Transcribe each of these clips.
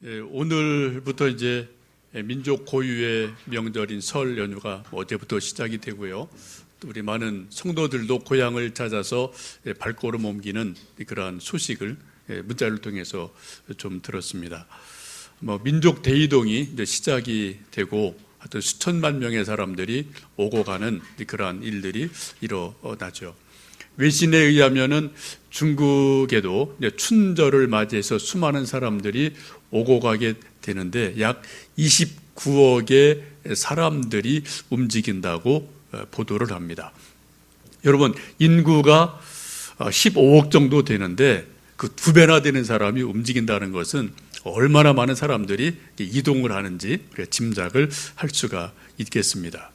오늘부터 이제 민족 고유의 명절인 설 연휴가 어제부터 시작이 되고요. 또 우리 많은 성도들도 고향을 찾아서 발걸음 옮기는 그러한 소식을 문자를 통해서 좀 들었습니다. 민족 대이동이 이제 시작이 되고 하여튼 수천만 명의 사람들이 오고 가는 그러한 일들이 일어나죠. 외신에 의하면은 중국에도 춘절을 맞이해서 수많은 사람들이 오고 가게 되는데 약 29억의 사람들이 움직인다고 보도를 합니다. 여러분, 인구가 15억 정도 되는데 그 2배나 되는 사람이 움직인다는 것은 얼마나 많은 사람들이 이동을 하는지 짐작을 할 수가 있겠습니다.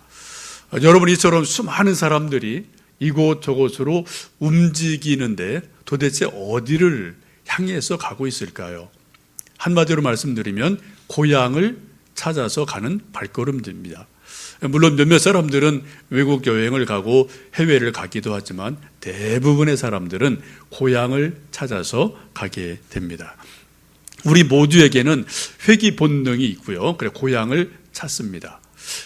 여러분, 이처럼 수많은 사람들이 이곳저곳으로 움직이는데 도대체 어디를 향해서 가고 있을까요? 한마디로 말씀드리면 고향을 찾아서 가는 발걸음들입니다. 물론 몇몇 사람들은 외국 여행을 가고 해외를 가기도 하지만 대부분의 사람들은 고향을 찾아서 가게 됩니다. 우리 모두에게는 회귀 본능이 있고요. 그래 고향을 찾습니다.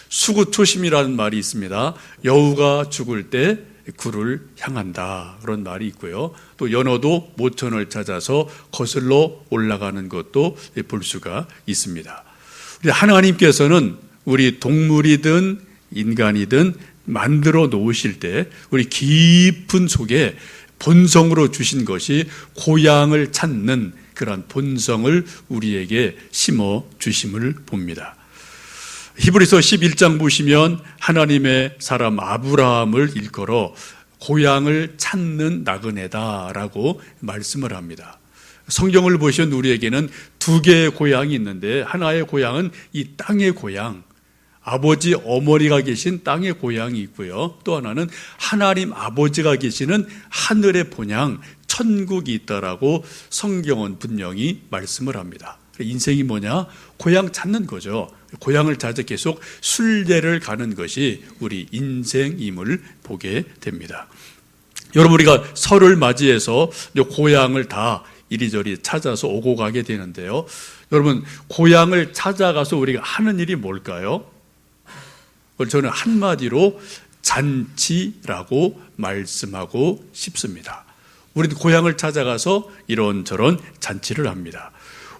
수구초심이라는 말이 있습니다. 여우가 죽을 때 굴을 향한다, 그런 말이 있고요. 또 연어도 모천을 찾아서 거슬러 올라가는 것도 볼 수가 있습니다. 하나님께서는 우리 동물이든 인간이든 만들어 놓으실 때 우리 깊은 속에 본성으로 주신 것이 고향을 찾는 그런 본성을 우리에게 심어 주심을 봅니다. 히브리서 11장 보시면 하나님의 사람 아브라함을 일컬어 고향을 찾는 나그네다라고 말씀을 합니다. 성경을 보시면 우리에게는 2개의 고향이 있는데 하나의 고향은 이 땅의 고향, 아버지 어머니가 계신 땅의 고향이 있고요. 또 하나는 하나님 아버지가 계시는 하늘의 본향, 천국이 있다라고 성경은 분명히 말씀을 합니다. 인생이 뭐냐? 고향 찾는 거죠. 고향을 찾아 계속 순례를 가는 것이 우리 인생임을 보게 됩니다. 여러분, 우리가 설을 맞이해서 고향을 다 이리저리 찾아서 오고 가게 되는데요. 여러분, 고향을 찾아가서 우리가 하는 일이 뭘까요? 저는 한마디로 잔치라고 말씀하고 싶습니다. 우리는 고향을 찾아가서 이런저런 잔치를 합니다.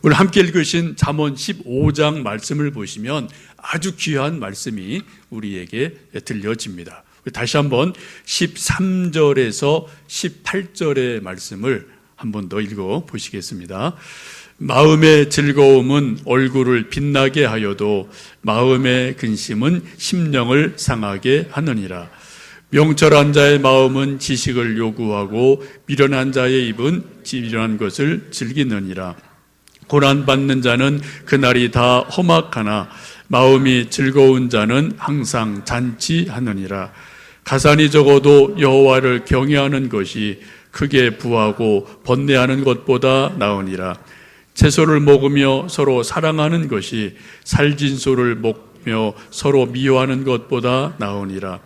오늘 함께 읽으신 잠언 15장 말씀을 보시면 아주 귀한 말씀이 우리에게 들려집니다. 다시 한번 13절에서 18절의 말씀을 한 번 더 읽어 보시겠습니다. 마음의 즐거움은 얼굴을 빛나게 하여도 마음의 근심은 심령을 상하게 하느니라. 명철한 자의 마음은 지식을 요구하고 미련한 자의 입은 미련한 것을 즐기느니라. 고난받는 자는 그날이 다 험악하나 마음이 즐거운 자는 항상 잔치하느니라. 가산이 적어도 여호와를 경외하는 것이 크게 부하고 번뇌하는 것보다 나으니라. 채소를 먹으며 서로 사랑하는 것이 살진소를 먹며 서로 미워하는 것보다 나으니라.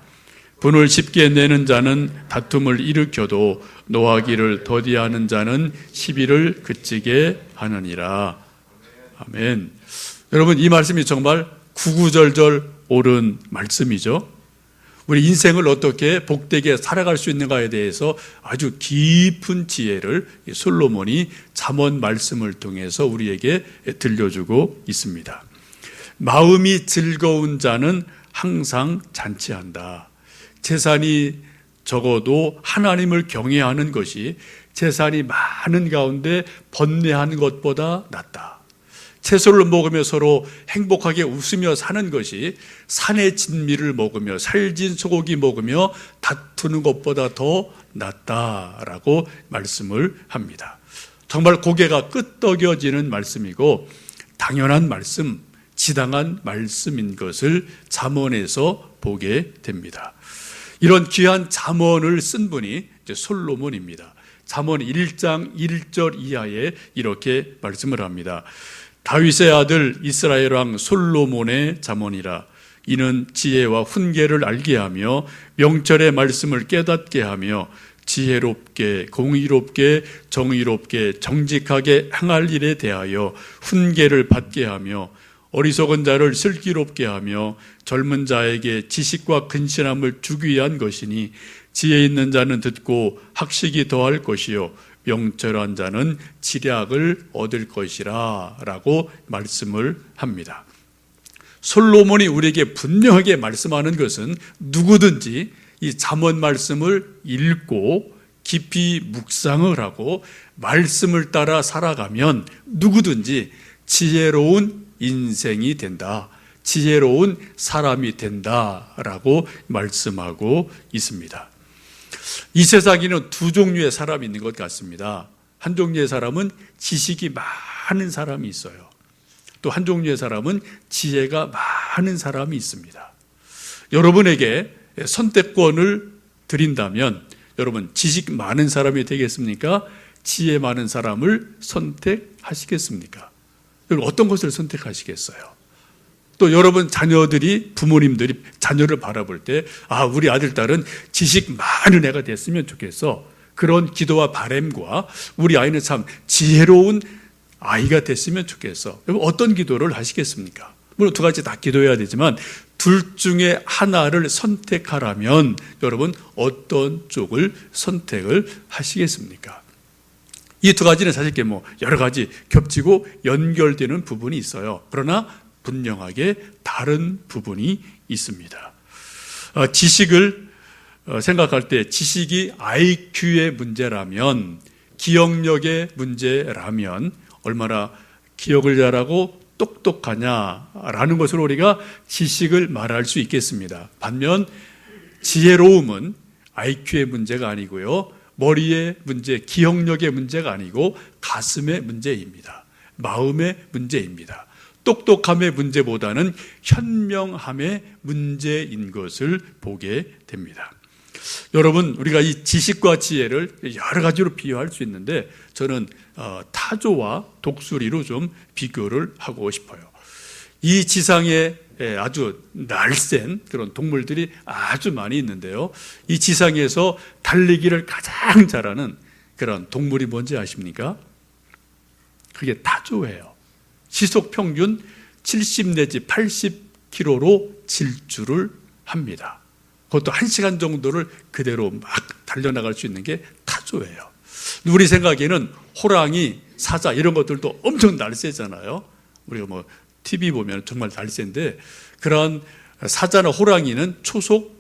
분을 쉽게 내는 자는 다툼을 일으켜도 노하기를 더디하는 자는 시비를 그치게 하느니라. 아멘. 여러분, 이 말씀이 정말 구구절절 옳은 말씀이죠. 우리 인생을 어떻게 복되게 살아갈 수 있는가에 대해서 아주 깊은 지혜를 솔로몬이 잠언 말씀을 통해서 우리에게 들려주고 있습니다. 마음이 즐거운 자는 항상 잔치한다. 재산이 적어도 하나님을 경외하는 것이 재산이 많은 가운데 번뇌하는 것보다 낫다. 채소를 먹으며 서로 행복하게 웃으며 사는 것이 산의 진미를 먹으며 살진 소고기 먹으며 다투는 것보다 더 낫다라고 말씀을 합니다. 정말 고개가 끄덕여지는 말씀이고 당연한 말씀, 지당한 말씀인 것을 잠언에서 보게 됩니다. 이런 귀한 잠언을 쓴 분이 솔로몬입니다. 잠언 1장 1절 이하에 이렇게 말씀을 합니다. 다윗의 아들 이스라엘 왕 솔로몬의 잠언이라. 이는 지혜와 훈계를 알게 하며 명철의 말씀을 깨닫게 하며 지혜롭게, 공의롭게, 정의롭게, 정직하게 행할 일에 대하여 훈계를 받게 하며 어리석은 자를 슬기롭게 하며 젊은 자에게 지식과 근신함을 주기 위한 것이니 지혜 있는 자는 듣고 학식이 더할 것이요 명철한 자는 지략을 얻을 것이라 라고 말씀을 합니다. 솔로몬이 우리에게 분명하게 말씀하는 것은 누구든지 이 잠언 말씀을 읽고 깊이 묵상을 하고 말씀을 따라 살아가면 누구든지 지혜로운 인생이 된다, 지혜로운 사람이 된다라고 말씀하고 있습니다. 이 세상에는 두 종류의 사람이 있는 것 같습니다. 한 종류의 사람은 지식이 많은 사람이 있어요. 또 한 종류의 사람은 지혜가 많은 사람이 있습니다. 여러분에게 선택권을 드린다면 여러분 지식 많은 사람이 되겠습니까? 지혜 많은 사람을 선택하시겠습니까? 여러분 어떤 것을 선택하시겠어요? 또 여러분 자녀들이, 부모님들이 자녀를 바라볼 때 우리 아들, 딸은 지식 많은 애가 됐으면 좋겠어, 그런 기도와 바람과 우리 아이는 참 지혜로운 아이가 됐으면 좋겠어, 여러분 어떤 기도를 하시겠습니까? 물론 두 가지 다 기도해야 되지만 둘 중에 하나를 선택하라면 여러분 어떤 쪽을 선택을 하시겠습니까? 이 두 가지는 사실 여러 가지 겹치고 연결되는 부분이 있어요. 그러나 분명하게 다른 부분이 있습니다. 지식을 생각할 때 지식이 IQ의 문제라면, 기억력의 문제라면 얼마나 기억을 잘하고 똑똑하냐라는 것으로 우리가 지식을 말할 수 있겠습니다. 반면 지혜로움은 IQ의 문제가 아니고요, 머리의 문제, 기억력의 문제가 아니고 가슴의 문제입니다. 마음의 문제입니다. 똑똑함의 문제보다는 현명함의 문제인 것을 보게 됩니다. 여러분, 우리가 이 지식과 지혜를 여러 가지로 비유할 수 있는데 저는 타조와 독수리로 좀 비교를 하고 싶어요. 이 지상에 아주 날쌘 그런 동물들이 아주 많이 있는데요, 이 지상에서 달리기를 가장 잘하는 그런 동물이 뭔지 아십니까? 그게 타조예요. 시속 평균 70 내지 80km로 질주를 합니다. 그것도 1시간 정도를 그대로 막 달려나갈 수 있는 게 타조예요. 우리 생각에는 호랑이, 사자 이런 것들도 엄청 날쌘잖아요. 우리가 TV 보면 정말 날쌘데 그런 사자나 호랑이는 초속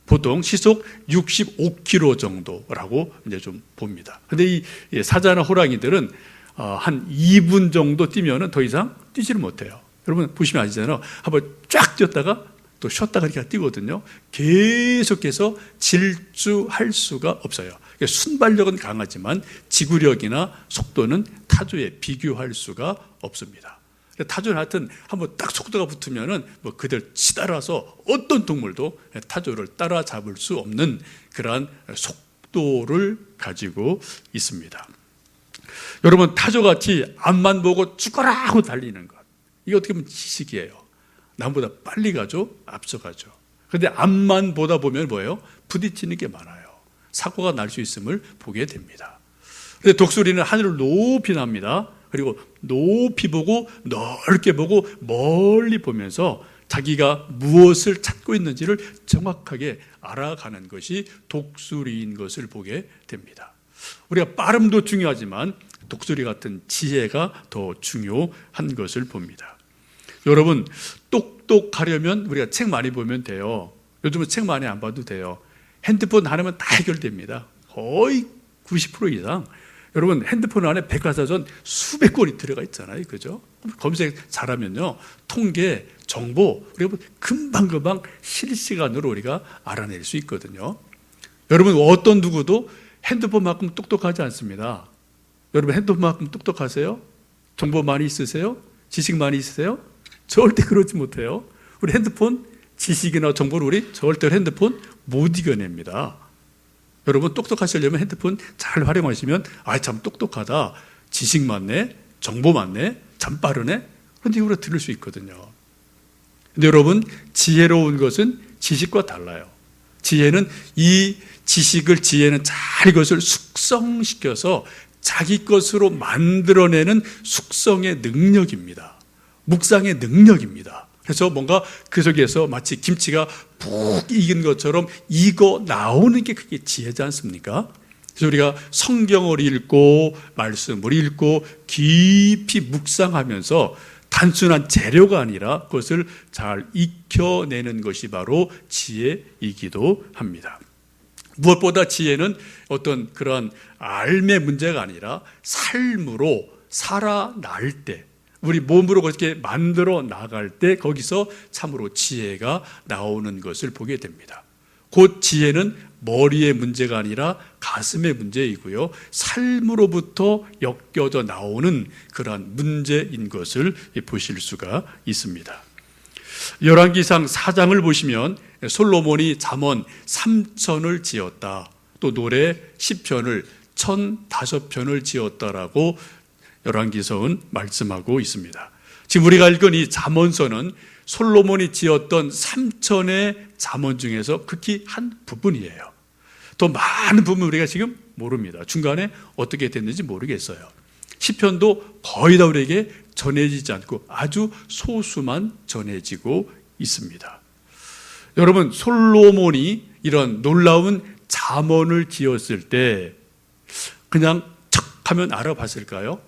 보통 시속 65km 정도라고 이제 좀 봅니다. 근데 이 사자나 호랑이들은 한 2분 정도 뛰면은 더 이상 뛰지를 못해요. 여러분 보시면 아시잖아요. 한번 쫙 뛰었다가 또 쉬었다가 이렇게 뛰거든요. 계속해서 질주할 수가 없어요. 순발력은 강하지만 지구력이나 속도는 타조에 비교할 수가 없습니다. 타조는 하여튼 한번 딱 속도가 붙으면은 그대로 치달아서 어떤 동물도 타조를 따라잡을 수 없는 그러한 속도를 가지고 있습니다. 여러분, 타조같이 앞만 보고 죽어라 하고 달리는 것, 이게 어떻게 보면 지식이에요. 남보다 빨리 가죠, 앞서가죠. 그런데 앞만 보다 보면 뭐예요? 부딪히는 게 많아요. 사고가 날 수 있음을 보게 됩니다. 그런데 독수리는 하늘을 높이 납니다. 그리고 높이 보고 넓게 보고 멀리 보면서 자기가 무엇을 찾고 있는지를 정확하게 알아가는 것이 독수리인 것을 보게 됩니다. 우리가 빠름도 중요하지만 독수리 같은 지혜가 더 중요한 것을 봅니다. 여러분, 똑똑하려면 우리가 책 많이 보면 돼요. 요즘은 책 많이 안 봐도 돼요. 핸드폰 하나면 다 해결됩니다. 거의 90% 이상. 여러분, 핸드폰 안에 백과사전 수백 권이 들어가 있잖아요. 그죠? 검색 잘하면요, 통계, 정보, 우리가 금방금방 실시간으로 우리가 알아낼 수 있거든요. 여러분, 어떤 누구도 핸드폰만큼 똑똑하지 않습니다. 여러분, 핸드폰만큼 똑똑하세요? 정보 많이 있으세요? 지식 많이 있으세요? 절대 그러지 못해요. 우리 핸드폰 지식이나 정보를 우리 절대 핸드폰 못 이겨냅니다. 여러분, 똑똑하시려면 핸드폰 잘 활용하시면 참 똑똑하다, 지식 많네, 정보 많네, 참 빠르네, 그런데 우리가 들을 수 있거든요. 근데 여러분, 지혜로운 것은 지식과 달라요. 지혜는 이 지혜는 잘 이것을 숙성시켜서 자기 것으로 만들어내는 숙성의 능력입니다. 묵상의 능력입니다. 그래서 뭔가 그 속에서 마치 김치가 푹 익은 것처럼 익어 나오는 게 그게 지혜지 않습니까? 그래서 우리가 성경을 읽고 말씀을 읽고 깊이 묵상하면서 단순한 재료가 아니라 그것을 잘 익혀내는 것이 바로 지혜이기도 합니다. 무엇보다 지혜는 어떤 그런 삶의 문제가 아니라 삶으로 살아날 때, 우리 몸으로 그렇게 만들어 나갈 때 거기서 참으로 지혜가 나오는 것을 보게 됩니다. 곧 지혜는 머리의 문제가 아니라 가슴의 문제이고요, 삶으로부터 엮여져 나오는 그러한 문제인 것을 보실 수가 있습니다. 열왕기상 4장을 보시면 솔로몬이 잠언 3천을 지었다, 또 노래 시편을 1005편을 지었다라고 열왕기서는 말씀하고 있습니다. 지금 우리가 읽은 이 잠언서는 솔로몬이 지었던 3천의 잠언 중에서 극히 한 부분이에요. 또 많은 부분 우리가 지금 모릅니다. 중간에 어떻게 됐는지 모르겠어요. 시편도 거의 다 우리에게 전해지지 않고 아주 소수만 전해지고 있습니다. 여러분, 솔로몬이 이런 놀라운 잠언을 지었을 때 그냥 척 하면 알아봤을까요?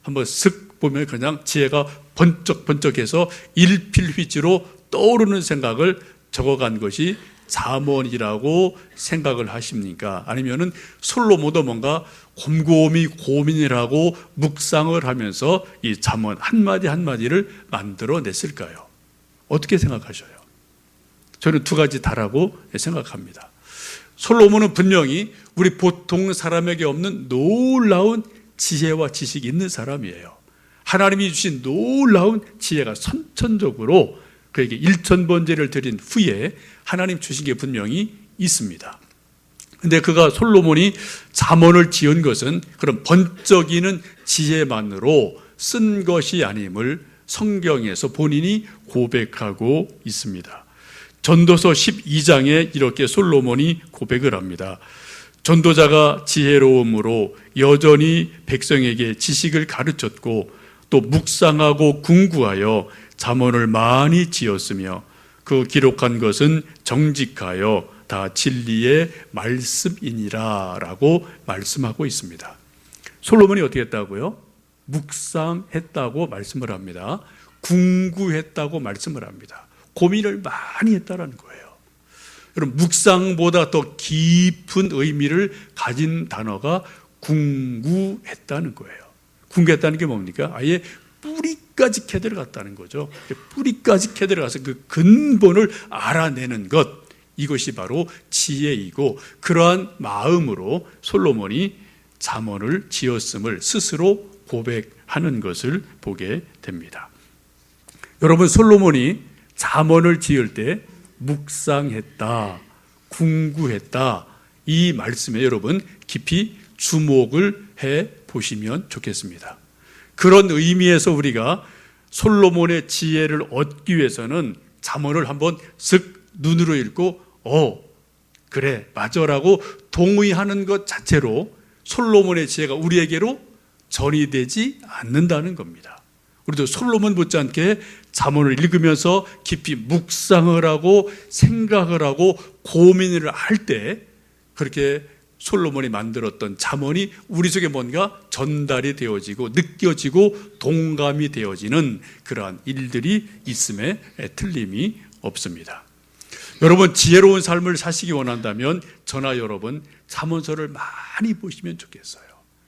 한번 쓱 보면 그냥 지혜가 번쩍번쩍해서 일필휘지로 떠오르는 생각을 적어간 것이 잠언이라고 생각을 하십니까? 아니면은 솔로몬도 뭔가 곰곰이 고민을 하고 묵상을 하면서 이 잠언 한마디 한마디를 만들어냈을까요? 어떻게 생각하셔요? 저는 두 가지 다라고 생각합니다. 솔로몬은 분명히 우리 보통 사람에게 없는 놀라운 지혜와 지식이 있는 사람이에요. 하나님이 주신 놀라운 지혜가 선천적으로 그에게 일천번제를 드린 후에 하나님 주신 게 분명히 있습니다. 근데 그가 솔로몬이 잠언을 지은 것은 그런 번쩍이는 지혜만으로 쓴 것이 아님을 성경에서 본인이 고백하고 있습니다. 전도서 12장에 이렇게 솔로몬이 고백을 합니다. 전도자가 지혜로움으로 여전히 백성에게 지식을 가르쳤고 또 묵상하고 궁구하여 잠언을 많이 지었으며 그 기록한 것은 정직하여 다 진리의 말씀이니라 라고 말씀하고 있습니다. 솔로몬이 어떻게 했다고요? 묵상했다고 말씀을 합니다. 궁구했다고 말씀을 합니다. 고민을 많이 했다는 거예요. 여러분, 묵상보다 더 깊은 의미를 가진 단어가 궁구했다는 거예요. 궁구했다는 게 뭡니까? 아예 뿌리까지 캐들어갔다는 거죠. 뿌리까지 캐들어가서 그 근본을 알아내는 것, 이것이 바로 지혜이고, 그러한 마음으로 솔로몬이 잠언을 지었음을 스스로 고백하는 것을 보게 됩니다. 여러분, 솔로몬이 잠언을 지을 때 묵상했다, 궁구했다, 이 말씀에 여러분 깊이 주목을 해 보시면 좋겠습니다. 그런 의미에서 우리가 솔로몬의 지혜를 얻기 위해서는 잠언을 한번 쓱 눈으로 읽고 그래 맞아라고 동의하는 것 자체로 솔로몬의 지혜가 우리에게로 전이되지 않는다는 겁니다. 우리도 솔로몬 못지않게 잠언을 읽으면서 깊이 묵상을 하고 생각을 하고 고민을 할 때 그렇게 솔로몬이 만들었던 잠언이 우리 속에 뭔가 전달이 되어지고 느껴지고 동감이 되어지는 그러한 일들이 있음에 틀림이 없습니다. 여러분, 지혜로운 삶을 사시기 원한다면 저나 여러분 잠언서를 많이 보시면 좋겠어요.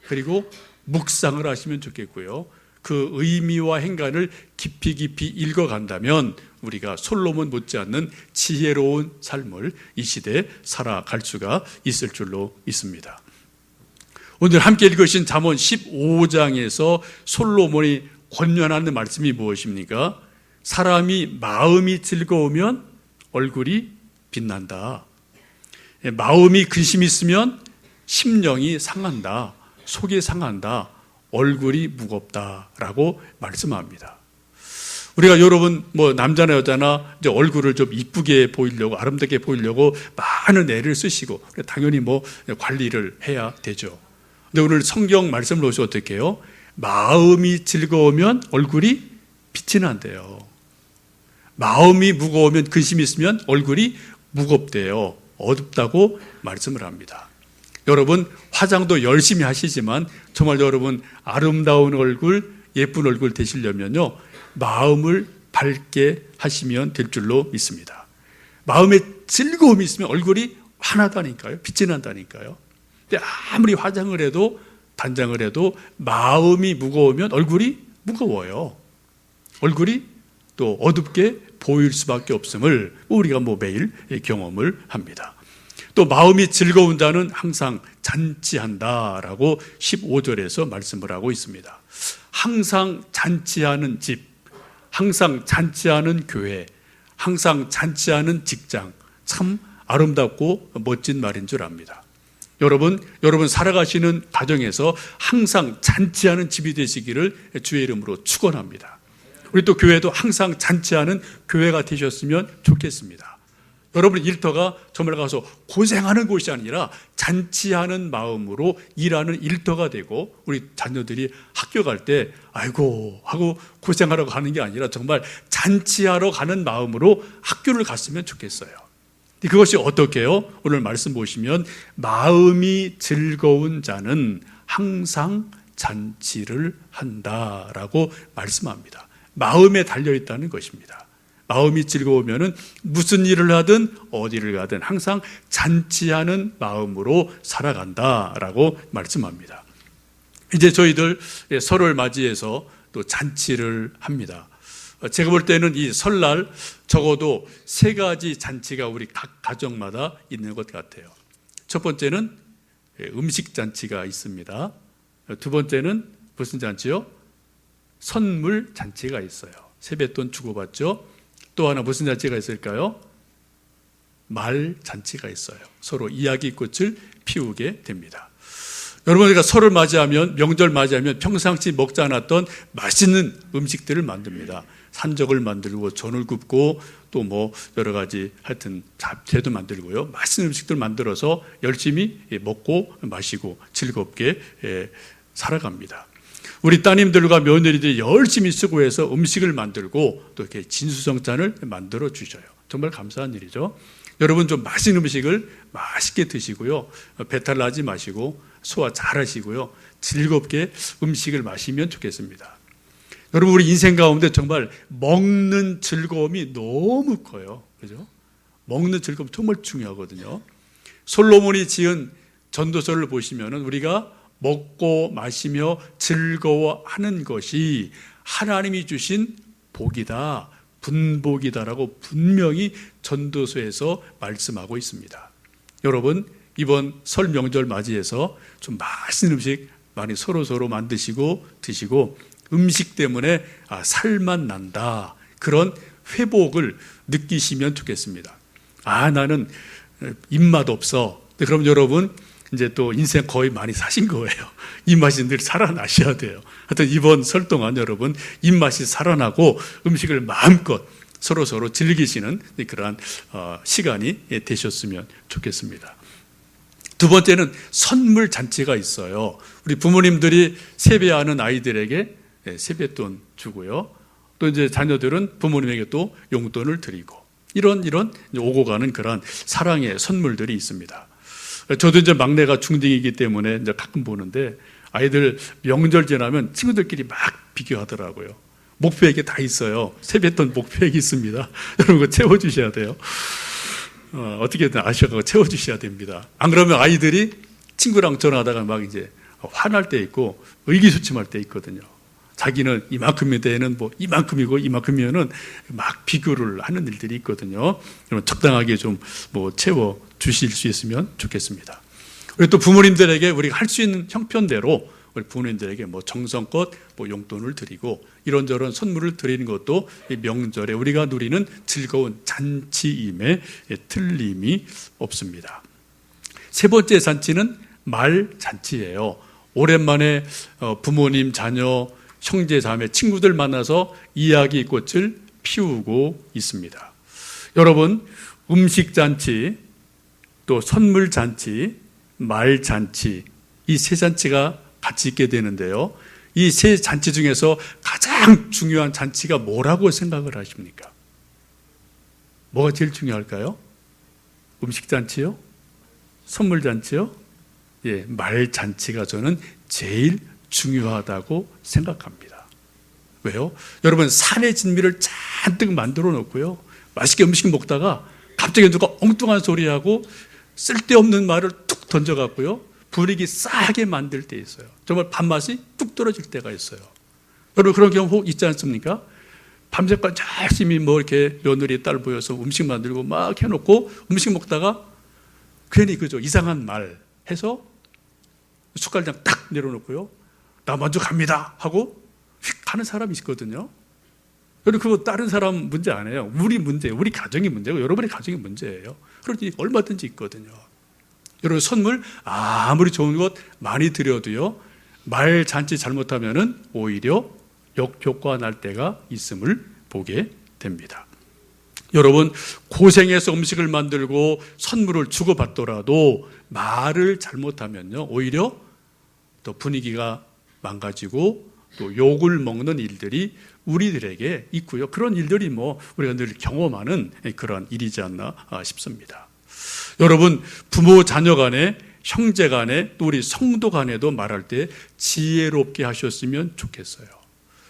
그리고 묵상을 하시면 좋겠고요. 그 의미와 행간을 깊이 읽어간다면 우리가 솔로몬 못지않는 지혜로운 삶을 이 시대에 살아갈 수가 있을 줄로 있습니다. 오늘 함께 읽으신 잠언 15장에서 솔로몬이 권면하는 말씀이 무엇입니까? 사람이 마음이 즐거우면 얼굴이 빛난다. 마음이 근심이 있으면 심령이 상한다. 속이 상한다. 얼굴이 무겁다라고 말씀합니다. 우리가 여러분 뭐 남자나 여자나 이제 얼굴을 좀 이쁘게 보이려고 아름답게 보이려고 많은 애를 쓰시고 당연히 뭐 관리를 해야 되죠. 근데 오늘 성경 말씀을 보시면 어떻게 해요? 마음이 즐거우면 얼굴이 빛이 난대요. 마음이 무거우면 근심이 있으면 얼굴이 무겁대요. 어둡다고 말씀을 합니다. 여러분 화장도 열심히 하시지만 정말 여러분 아름다운 얼굴, 예쁜 얼굴 되시려면요 마음을 밝게 하시면 될 줄로 믿습니다. 마음에 즐거움이 있으면 얼굴이 환하다니까요. 빛이 난다니까요. 근데 아무리 화장을 해도 단장을 해도 마음이 무거우면 얼굴이 무거워요. 얼굴이 또 어둡게 보일 수밖에 없음을 우리가 뭐 매일 경험을 합니다. 또 마음이 즐거운 자는 항상 잔치한다라고 15절에서 말씀을 하고 있습니다. 항상 잔치하는 집, 항상 잔치하는 교회, 항상 잔치하는 직장, 참 아름답고 멋진 말인 줄 압니다. 여러분 살아가시는 가정에서 항상 잔치하는 집이 되시기를 주의 이름으로 축원합니다. 우리 또 교회도 항상 잔치하는 교회가 되셨으면 좋겠습니다. 여러분 일터가 정말 가서 고생하는 곳이 아니라 잔치하는 마음으로 일하는 일터가 되고 우리 자녀들이 학교 갈 때 아이고 하고 고생하러 가는 게 아니라 정말 잔치하러 가는 마음으로 학교를 갔으면 좋겠어요. 그것이 어떻게 해요? 오늘 말씀 보시면 마음이 즐거운 자는 항상 잔치를 한다라고 말씀합니다. 마음에 달려있다는 것입니다. 마음이 즐거우면 무슨 일을 하든 어디를 가든 항상 잔치하는 마음으로 살아간다라고 말씀합니다. 이제 저희들 설을 맞이해서 또 잔치를 합니다. 제가 볼 때는 이 설날 적어도 3가지 잔치가 우리 각 가정마다 있는 것 같아요. 첫 번째는 음식 잔치가 있습니다. 두 번째는 무슨 잔치요? 선물 잔치가 있어요. 세뱃돈 주고받죠. 또 하나 무슨 잔치가 있을까요? 말 잔치가 있어요. 서로 이야기꽃을 피우게 됩니다. 여러분 우리가 설을 맞이하면 명절 맞이하면 평상시 먹지 않았던 맛있는 음식들을 만듭니다. 산적을 만들고 전을 굽고 또 뭐 여러 가지 하여튼 잡채도 만들고요. 맛있는 음식들 만들어서 열심히 먹고 마시고 즐겁게 살아갑니다. 우리 따님들과 며느리들이 열심히 수고해서 음식을 만들고 또 이렇게 진수성찬을 만들어 주셔요. 정말 감사한 일이죠. 여러분 좀 맛있는 음식을 맛있게 드시고요. 배탈 나지 마시고 소화 잘 하시고요. 즐겁게 음식을 마시면 좋겠습니다. 여러분 우리 인생 가운데 정말 먹는 즐거움이 너무 커요. 그죠? 먹는 즐거움 정말 중요하거든요. 솔로몬이 지은 전도서를 보시면 우리가 먹고 마시며 즐거워하는 것이 하나님이 주신 복이다, 분복이다라고 분명히 전도서에서 말씀하고 있습니다. 여러분 이번 설 명절 맞이해서 좀 맛있는 음식 많이 서로 만드시고 드시고 음식 때문에 살만 난다 그런 회복을 느끼시면 좋겠습니다. 나는 입맛 없어. 그럼 여러분 이제 또 인생 거의 많이 사신 거예요. 입맛이 늘 살아나셔야 돼요. 하여튼 이번 설 동안 여러분 입맛이 살아나고 음식을 마음껏 서로 즐기시는 그러한 시간이 되셨으면 좋겠습니다. 두 번째는 선물 잔치가 있어요. 우리 부모님들이 세배하는 아이들에게 세뱃돈 주고요. 또 이제 자녀들은 부모님에게 또 용돈을 드리고 이런 오고 가는 그런 사랑의 선물들이 있습니다. 저도 이제 막내가 중딩이기 때문에 이제 가끔 보는데 아이들 명절 지나면 친구들끼리 막 비교하더라고요. 목표액이 다 있어요. 세뱃돈 목표액이 있습니다. 여러분 그거 채워주셔야 돼요. 어떻게든 아셔서 채워주셔야 됩니다. 안 그러면 아이들이 친구랑 전화하다가 막 이제 화날 때 있고 의기소침할 때 있거든요. 자기는 이만큼의 데에는 뭐 이만큼이고 이만큼이면은 막 비교를 하는 일들이 있거든요. 여러분 적당하게 좀 뭐 채워 주실 수 있으면 좋겠습니다. 우리 또 부모님들에게 우리가 할 수 있는 형편대로 우리 부모님들에게 뭐 정성껏 뭐 용돈을 드리고 이런저런 선물을 드리는 것도 이 명절에 우리가 누리는 즐거운 잔치임에 틀림이 없습니다. 세 번째 잔치는 말 잔치예요. 오랜만에 부모님, 자녀, 형제, 자매, 친구들 만나서 이야기 꽃을 피우고 있습니다. 여러분, 음식잔치, 또 선물잔치, 말잔치, 이 세 잔치가 같이 있게 되는데요. 이 세 잔치 중에서 가장 중요한 잔치가 뭐라고 생각을 하십니까? 뭐가 제일 중요할까요? 음식잔치요? 선물잔치요? 예, 말잔치가 저는 제일 중요하다고 생각합니다. 왜요? 여러분, 산의 진미를 잔뜩 만들어 놓고요, 맛있게 음식 먹다가 갑자기 누가 엉뚱한 소리하고 쓸데없는 말을 툭 던져갖고요, 분위기 싸하게 만들 때 있어요. 정말 밥맛이 뚝 떨어질 때가 있어요. 여러분, 그런 경우 혹 있지 않습니까? 밤새까지 열심히 뭐 이렇게 며느리 딸 보여서 음식 만들고 막 해놓고 음식 먹다가 괜히 그죠, 이상한 말 해서 숟갈장 딱 내려놓고요, 나 먼저 갑니다 하고 휙 가는 사람이 있거든요. 여러분, 그거 다른 사람 문제 아니에요. 우리 문제, 우리 가정이 문제고 여러분의 가정이 문제예요. 그러니 얼마든지 있거든요. 여러분, 선물 아무리 좋은 것 많이 드려도요, 말 잔치 잘못하면은 오히려 역효과 날 때가 있음을 보게 됩니다. 여러분, 고생해서 음식을 만들고 선물을 주고받더라도 말을 잘못하면요, 오히려 또 분위기가 망가지고 또 욕을 먹는 일들이 우리들에게 있고요. 그런 일들이 뭐 우리가 늘 경험하는 그런 일이지 않나 싶습니다. 여러분, 부모 자녀 간에, 형제 간에, 또 우리 성도 간에도 말할 때 지혜롭게 하셨으면 좋겠어요.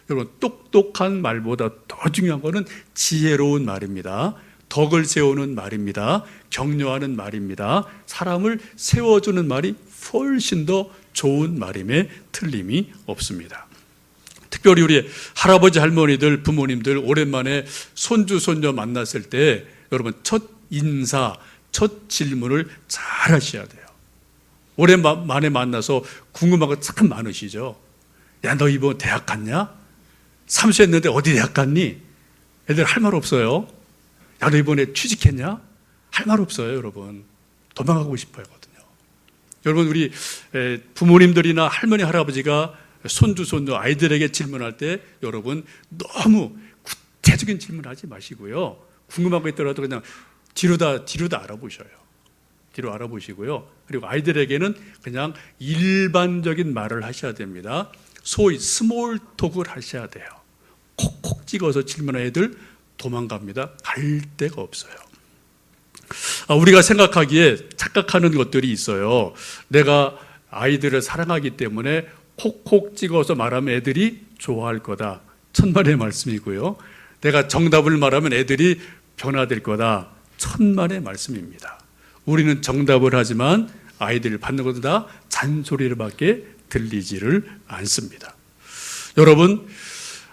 여러분, 똑똑한 말보다 더 중요한 것은 지혜로운 말입니다. 덕을 세우는 말입니다. 격려하는 말입니다. 사람을 세워주는 말이 훨씬 더 좋은 말임에 틀림이 없습니다. 특별히 우리 할아버지, 할머니들, 부모님들 오랜만에 손주, 손녀 만났을 때 여러분, 첫 인사, 첫 질문을 잘 하셔야 돼요. 오랜만에 만나서 궁금한 거 참 많으시죠? 야, 너 이번 대학 갔냐? 삼수했는데 어디 대학 갔니? 애들 할 말 없어요. 야, 너 이번에 취직했냐? 할 말 없어요, 여러분. 도망가고 싶어요, 거든요. 여러분, 우리 부모님들이나 할머니, 할아버지가 손주, 손녀, 아이들에게 질문할 때 여러분, 너무 구체적인 질문하지 마시고요. 궁금한 거 있더라도 그냥 뒤로 다 알아보셔요. 뒤로 알아보시고요. 그리고 아이들에게는 그냥 일반적인 말을 하셔야 됩니다. 소위 스몰 톡을 하셔야 돼요. 콕콕 찍어서 질문한 애들 도망갑니다. 갈 데가 없어요. 우리가 생각하기에 착각하는 것들이 있어요. 내가 아이들을 사랑하기 때문에 콕콕 찍어서 말하면 애들이 좋아할 거다. 천만의 말씀이고요. 내가 정답을 말하면 애들이 변화될 거다. 천만의 말씀입니다. 우리는 정답을 하지만 아이들을 받는 것도 다 잔소리를 밖에 들리지를 않습니다. 여러분,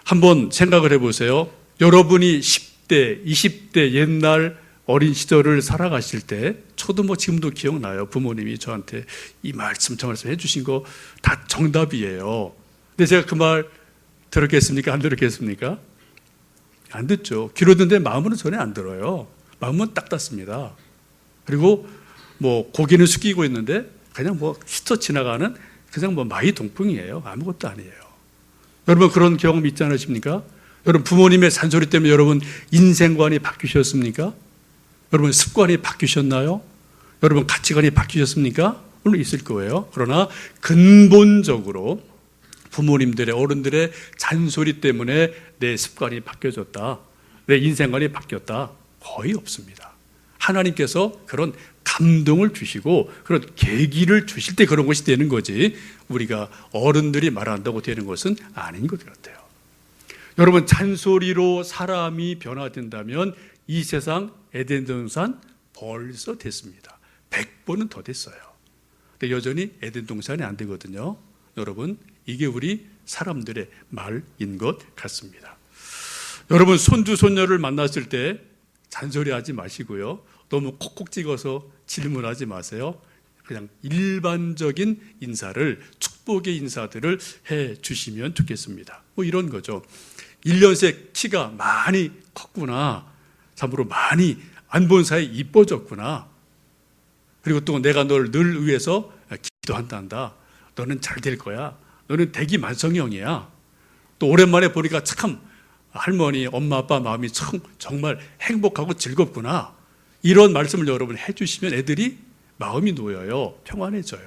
한번 생각을 해보세요. 여러분이 10대, 20대 옛날 어린 시절을 살아가실 때, 저도 뭐 지금도 기억나요. 부모님이 저한테 이 말씀, 저 말씀 해주신 거 다 정답이에요. 근데 제가 그 말 들었겠습니까? 안 들었겠습니까? 안 듣죠. 귀로 듣는데 마음으로는 전혀 안 들어요. 마음은 딱 닫습니다. 그리고 뭐 고개는 숙이고 있는데 그냥 뭐 스쳐 지나가는 그냥 뭐 마이 동풍이에요. 아무것도 아니에요. 여러분, 그런 경험 있지 않으십니까? 여러분, 부모님의 잔소리 때문에 여러분 인생관이 바뀌셨습니까? 여러분, 습관이 바뀌셨나요? 여러분, 가치관이 바뀌셨습니까? 물론 있을 거예요. 그러나 근본적으로 부모님들의, 어른들의 잔소리 때문에 내 습관이 바뀌어졌다, 내 인생관이 바뀌었다, 거의 없습니다. 하나님께서 그런 감동을 주시고 그런 계기를 주실 때 그런 것이 되는 거지, 우리가 어른들이 말한다고 되는 것은 아닌 것 같아요. 여러분, 잔소리로 사람이 변화된다면 이 세상 에덴 동산 벌써 됐습니다. 100번은 더 됐어요. 근데 여전히 에덴 동산이 안 되거든요. 여러분, 이게 우리 사람들의 말인 것 같습니다. 여러분, 손주, 손녀를 만났을 때 잔소리하지 마시고요. 너무 콕콕 찍어서 질문하지 마세요. 그냥 일반적인 인사를, 축복의 인사들을 해 주시면 좋겠습니다. 뭐 이런 거죠. 1년새 키가 많이 컸구나. 참으로 많이 안 본 사이 이뻐졌구나. 그리고 또 내가 널 늘 위해서 기도한단다. 너는 잘 될 거야. 너는 대기만성형이야. 또 또 오랜만에 보니까 참 할머니, 엄마, 아빠 마음이 참 정말 행복하고 즐겁구나. 이런 말씀을 여러분 해주시면 애들이 마음이 놓여요. 평안해져요.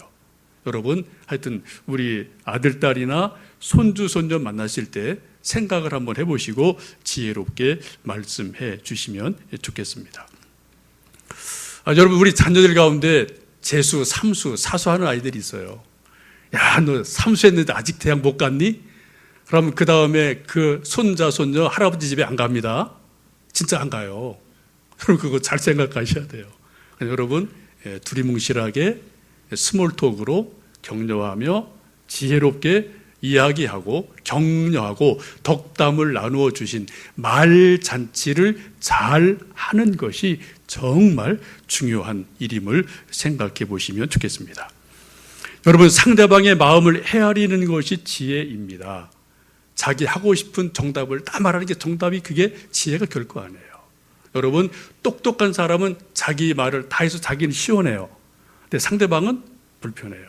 여러분 하여튼 우리 아들, 딸이나 손주, 손녀 만나실 때 생각을 한번 해보시고 지혜롭게 말씀해 주시면 좋겠습니다. 여러분 우리 자녀들 가운데 재수, 삼수, 사수하는 아이들이 있어요. 야, 너 삼수했는데 아직 대학 못 갔니? 그러면 그 다음에 그 손자, 손녀 할아버지 집에 안 갑니다. 진짜 안 가요. 여러분 그거 잘 생각하셔야 돼요. 여러분 두리뭉실하게 스몰톡으로 격려하며 지혜롭게 이야기하고 격려하고 덕담을 나누어 주신 말잔치를 잘 하는 것이 정말 중요한 일임을 생각해 보시면 좋겠습니다. 여러분 상대방의 마음을 헤아리는 것이 지혜입니다. 자기 하고 싶은 정답을 다 말하는 게 정답이 그게 지혜가 결코 아니에요. 여러분 똑똑한 사람은 자기 말을 다 해서 자기는 시원해요. 근데 상대방은 불편해요.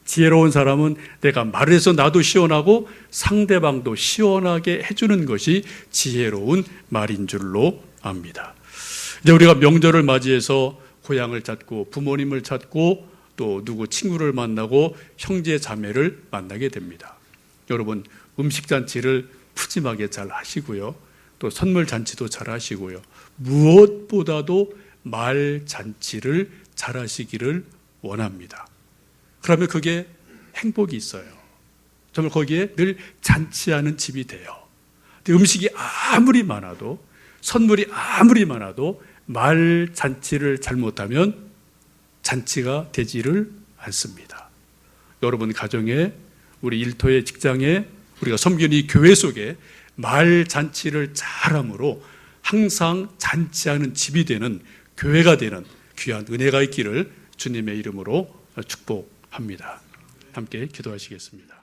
지혜로운 사람은 내가 말을 해서 나도 시원하고 상대방도 시원하게 해주는 것이 지혜로운 말인 줄로 압니다. 이제 우리가 명절을 맞이해서 고향을 찾고 부모님을 찾고 또 누구 친구를 만나고 형제 자매를 만나게 됩니다. 여러분 음식 잔치를 푸짐하게 잘 하시고요. 또 선물 잔치도 잘 하시고요. 무엇보다도 말 잔치를 잘 하시기를 원합니다. 그러면 그게 행복이 있어요. 정말 거기에 늘 잔치하는 집이 돼요. 음식이 아무리 많아도 선물이 아무리 많아도 말 잔치를 잘못하면 잔치가 되지를 않습니다. 여러분 가정에 우리 일터의 직장에 우리가 섬기는 이 교회 속에 말 잔치를 잘함으로 항상 잔치하는 집이 되는 교회가 되는 귀한 은혜가 있기를 주님의 이름으로 축복합니다. 함께 기도하시겠습니다.